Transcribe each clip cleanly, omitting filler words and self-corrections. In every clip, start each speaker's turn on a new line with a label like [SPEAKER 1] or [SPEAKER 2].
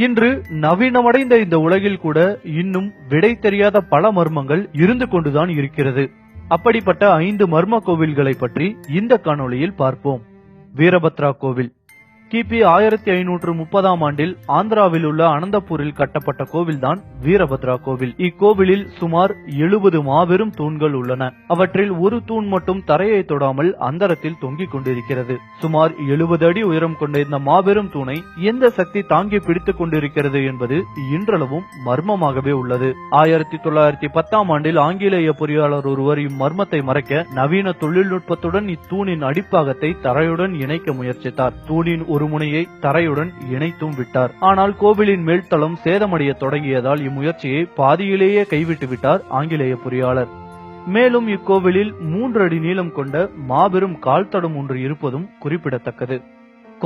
[SPEAKER 1] இன்று நவீனமடைந்த இந்த உலகில் கூட இன்னும் விடை தெரியாத பல மர்மங்கள் இருந்து கொண்டுதான் இருக்கிறது. அப்படிப்பட்ட 5 மர்ம கோவில்களை பற்றி இந்த காணொளியில் பார்ப்போம். வீரபத்ரா கோவில் கிபி 1530ஆம் ஆண்டில் ஆந்திராவில் உள்ள அனந்தபூரில் கட்டப்பட்ட கோவில்தான் வீரபத்ரா கோவில். இக்கோவிலில் சுமார் 70 மாபெரும் தூண்கள் உள்ளன. அவற்றில் ஒரு தூண் மட்டும் தரையை தொடாமல் அந்தரத்தில் தொங்கிக் கொண்டிருக்கிறது. சுமார் 70 அடி உயரம் கொண்ட இந்த மாபெரும் தூணை எந்த சக்தி தாங்கி பிடித்துக் கொண்டிருக்கிறது என்பது இன்றளவும் மர்மமாகவே உள்ளது. 1910ஆம் ஆண்டில் ஆங்கிலேய பொறியாளர் ஒருவர் இம்மர்மத்தை மறைக்க நவீன தொழில்நுட்பத்துடன் இத்தூணின் அடிப்பாகத்தை தரையுடன் இணைக்க முயற்சித்தார். தூணின் ஒரு முனையை தரையுடன் இணைத்தும் விட்டார். ஆனால் கோவிலின் மேல்தளம் சேதமடைய தொடங்கியதால் இம்முயற்சியை பாதியிலேயே கைவிட்டு விட்டார் ஆங்கிலேய பொறியாளர். மேலும் இக்கோவிலில் 3 அடி நீளம் கொண்ட மாபெரும் கால்தடம் ஒன்று இருப்பதும் குறிப்பிடத்தக்கது.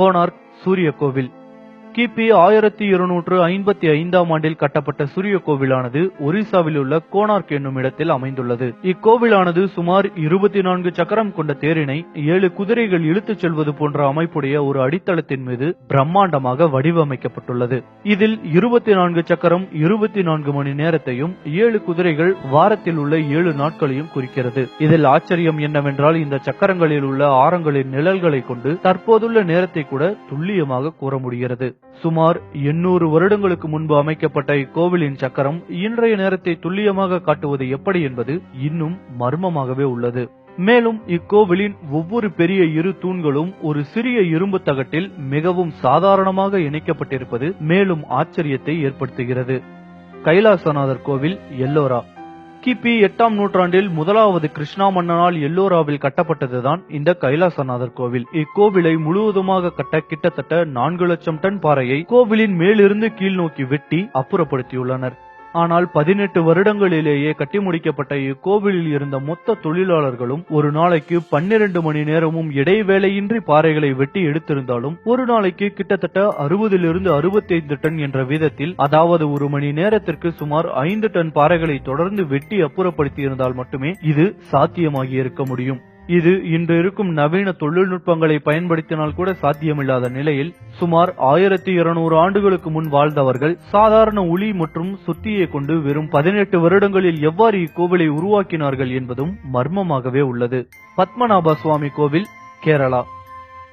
[SPEAKER 1] கோனார்க் சூரிய கோவில் கிபி 1255ஆம் ஆண்டில் கட்டப்பட்ட சூரிய கோவிலானது ஒரிசாவில் உள்ள கோனார்க் என்னும் இடத்தில் அமைந்துள்ளது. இக்கோவிலானது சுமார் 24 சக்கரம் கொண்ட தேரினை 7 குதிரைகள் இழுத்துச் செல்வது போன்ற அமைப்புடைய ஒரு அடித்தளத்தின் மீது பிரம்மாண்டமாக வடிவமைக்கப்பட்டுள்ளது. இதில் 24 சக்கரம் 24 மணி நேரத்தையும் 7 குதிரைகள் வாரத்தில் உள்ள 7 நாட்களையும் குறிக்கிறது. இதில் ஆச்சரியம் என்னவென்றால் இந்த சக்கரங்களில் உள்ள ஆரங்களின் நிழல்களை கொண்டு தற்போதுள்ள நேரத்தை கூட துல்லியமாக கூற முடிகிறது. சுமார் 800 வருடங்களுக்கு முன்பு அமைக்கப்பட்ட இக்கோவிலின் சக்கரம் இன்றைய நேரத்தை துல்லியமாக காட்டுவது எப்படி என்பது இன்னும் மர்மமாகவே உள்ளது. மேலும் இக்கோவிலின் ஒவ்வொரு பெரிய இரு தூண்களும் ஒரு சிறிய இரும்பு தகட்டில் மிகவும் சாதாரணமாக இணைக்கப்பட்டிருப்பது மேலும் ஆச்சரியத்தை ஏற்படுத்துகிறது. கைலாசநாதர் கோவில் எல்லோரா கிபி 8ஆம் நூற்றாண்டில் முதலாவது கிருஷ்ணா மன்னனால் எல்லோராவில் கட்டப்பட்டதுதான் இந்த கைலாசநாதர் கோவில். இக்கோவிலை முழுவதுமாக கட்ட கிட்டத்தட்ட 4 லட்சம் டன் பாறையை கோவிலின் மேலிருந்து கீழ் நோக்கி வெட்டி அப்புறப்படுத்தியுள்ளனர். ஆனால் 18 வருடங்களிலேயே கட்டி முடிக்கப்பட்ட இக்கோவிலில் இருந்த மொத்த தொழிலாளர்களும் ஒரு நாளைக்கு 12 மணி நேரமும் இடைவேளையின்றி பாறைகளை வெட்டி எடுத்திருந்தாலும் ஒரு நாளைக்கு கிட்டத்தட்ட 60 to 65 டன் என்ற வீதத்தில், அதாவது ஒரு மணி நேரத்திற்கு சுமார் 5 டன் பாறைகளை தொடர்ந்து வெட்டி அப்புறப்படுத்தியிருந்தால் மட்டுமே இது சாத்தியமாகி இருக்க முடியும். இது இன்று இருக்கும் நவீன தொழில்நுட்பங்களை பயன்படுத்தினால் கூட சாத்தியமில்லாத நிலையில் சுமார் 1200 ஆண்டுகளுக்கு முன் வாழ்ந்தவர்கள் சாதாரண உளி மற்றும் சுத்தியை கொண்டு வெறும் 18 வருடங்களில் எவ்வாறு இக்கோவிலை உருவாக்கினார்கள் என்பதும் மர்மமாகவே உள்ளது. பத்மநாப சுவாமி கோவில் கேரளா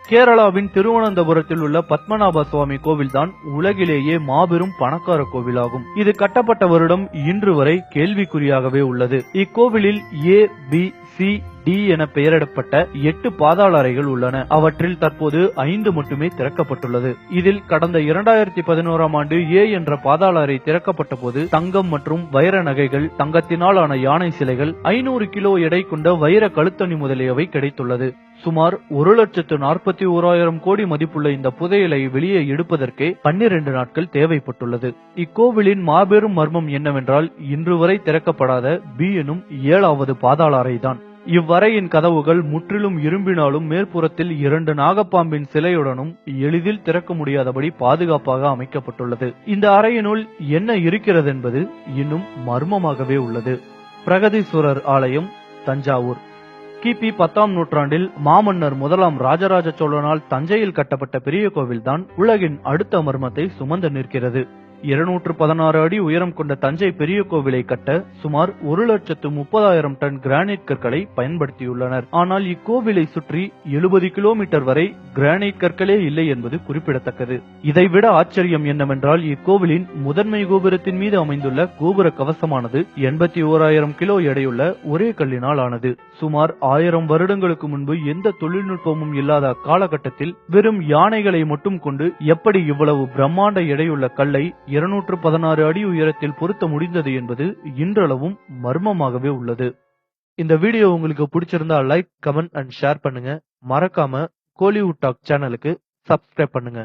[SPEAKER 1] கேரளாவின் திருவனந்தபுரத்தில் உள்ள பத்மநாப சுவாமி கோவில்தான் உலகிலேயே மாபெரும் பணக்கார கோவிலாகும். இது கட்டப்பட்ட வருடம் இன்று வரை கேள்விக்குறியாகவே உள்ளது. இக்கோவிலில் A, B, C, D என பெயரிடப்பட்ட 8 பாதாள அறைகள் உள்ளன. அவற்றில் தற்போது 5 மட்டுமே திறக்கப்பட்டுள்ளது. இதில் கடந்த 2011ஆம் ஆண்டு A என்ற பாதாள அறை திறக்கப்பட்ட போது தங்கம் மற்றும் வைர நகைகள், தங்கத்தினால் ஆன யானை சிலைகள், 500 கிலோ எடை கொண்ட வைர கழுத்தணி முதலியவை கிடைத்துள்ளது. சுமார் 1,41,000 கோடி மதிப்புள்ள இந்த புதையலை வெளியே எடுப்பதற்கே 12 நாட்கள் தேவைப்பட்டுள்ளது. இக்கோவிலின் மாபெரும் மர்மம் என்னவென்றால் இன்று வரை திறக்கப்படாத B எனும் 7வது பாதாள அறைதான். இவ்வறையின் கதவுகள் முற்றிலும் இரும்பினாலும் மேற்புறத்தில் 2 நாகப்பாம்பின் சிலையுடனும் எளிதில் திறக்க முடியாதபடி பாதுகாப்பாக அமைக்கப்பட்டுள்ளது. இந்த அறையினுள் என்ன இருக்கிறது என்பது இன்னும் மர்மமாகவே உள்ளது. பிரகதீஸ்வரர் ஆலயம் தஞ்சாவூர் கிபி 10ஆம் நூற்றாண்டில் மாமன்னர் முதலாம் ராஜராஜ சோழனால் தஞ்சையில் கட்டப்பட்ட பெரிய கோவில்தான் உலகின் அடுத்த மர்மத்தை சுமந்து நிற்கிறது. 216 அடி உயரம் கொண்ட தஞ்சை பெரிய கோவிலை கட்ட சுமார் 1,30,000 டன் கிரானைட் கற்களை பயன்படுத்தியுள்ளனர். ஆனால் இக்கோவிலை சுற்றி 70 கிலோமீட்டர் வரை கிரானைட் கற்களே இல்லை என்பது குறிப்பிடத்தக்கது. இதைவிட ஆச்சரியம் என்னவென்றால் இக்கோவிலின் முதன்மை கோபுரத்தின் மீது அமைந்துள்ள கோபுர கவசமானது 81,000 கிலோ எடையுள்ள ஒரே கல்லினால் ஆனது. சுமார் 1000 வருடங்களுக்கு முன்பு எந்த தொழில்நுட்பமும் இல்லாத அக்காலகட்டத்தில் வெறும் யானைகளை மட்டும் கொண்டு எப்படி இவ்வளவு பிரம்மாண்ட எடையுள்ள கல்லை 216 அடி உயரத்தில் பொருத்த முடிந்தது என்பது இன்றளவும் மர்மமாகவே உள்ளது. இந்த வீடியோ உங்களுக்கு பிடிச்சிருந்தா லைக், கமெண்ட் அண்ட் ஷேர் பண்ணுங்க. மறக்காம கோலிவுட் டாக் சேனலுக்கு சப்ஸ்கிரைப் பண்ணுங்க.